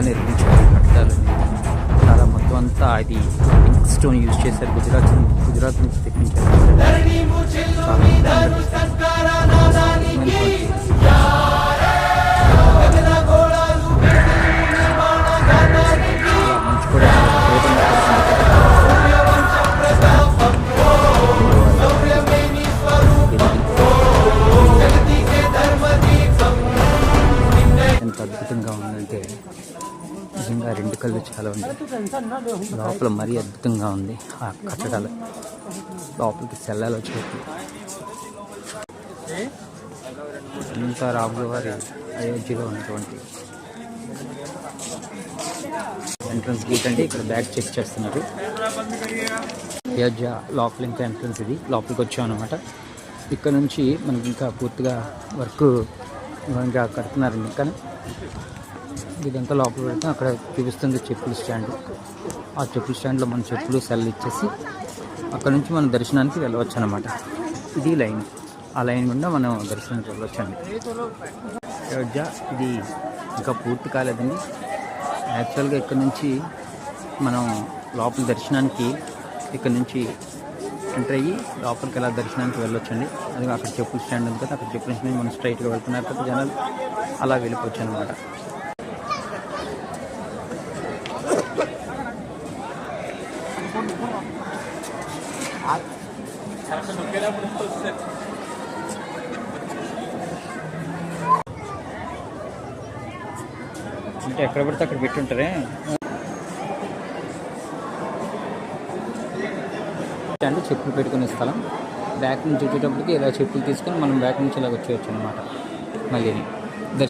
అద్భుతంగా నిర్మించారు కట్టడాలు. చాలా మొత్తం అంతా అది పింక్ స్టోన్ యూజ్ చేశారు. గుజరాత్ నుంచి తెప్పించారు. మంచు కూడా ఎంత అద్భుతంగా ఉందంటే నిజంగా రెండు కళ్ళు చాలా ఉంది. లోపల మరీ అద్భుతంగా ఉంది. ఆ కట్టడాలు లోపలికి సెల్లాలో చోటు అంతా రాముల వారి అయోధ్యలో ఉన్నటువంటి ఎంట్రన్స్ గేట్ అంటే ఇక్కడ బ్యాగ్ చెక్ చేస్తున్నారు. అయోధ్య లోపల ఇంకా ఎంట్రన్స్ ఇది. లోపలికి వచ్చాం అనమాట. ఇక్కడ నుంచి మనకి ఇంకా పూర్తిగా వర్క్ ఇంకా కడుతున్నారండి. కానీ ఇదంతా లోపల పెడితే అక్కడ చూపిస్తుంది చెప్పుల స్టాండ్. ఆ చెప్పుల స్టాండ్లో మన చెప్పులు సెల్ ఇచ్చేసి అక్కడ నుంచి మనం దర్శనానికి వెళ్ళవచ్చు అనమాట. ఇది లైన్. ఆ లైన్ గుండా మనం దర్శనానికి వెళ్ళవచ్చండి. అయోధ్య ఇది ఇంకా పూర్తి కాలేదండి. యాక్చువల్గా ఇక్కడ నుంచి మనం లోపల దర్శనానికి ఇక్కడ నుంచి ఎంటర్ అయ్యి లోపలికి ఎలా దర్శనానికి వెళ్ళొచ్చండి. అది అక్కడ చెప్పుల స్టాండ్ ఉంది కదా, అక్కడ చెప్పుల స్టాండ్ మనం స్ట్రైట్గా వెళ్తున్నారు కదా జనాలు, అలా వెళ్ళిపోవచ్చు అనమాట. అంటే ఎక్కడ పడితే అక్కడ పెట్టుంటారే. అంటే చెప్పులు పెట్టుకునే స్థలం. బ్యాక్ నుంచి వచ్చేటప్పటికి ఇలా చెప్పులు తీసుకొని మనం బ్యాక్ నుంచి ఇలా వచ్చేయచ్చు అనమాట మళ్ళీ.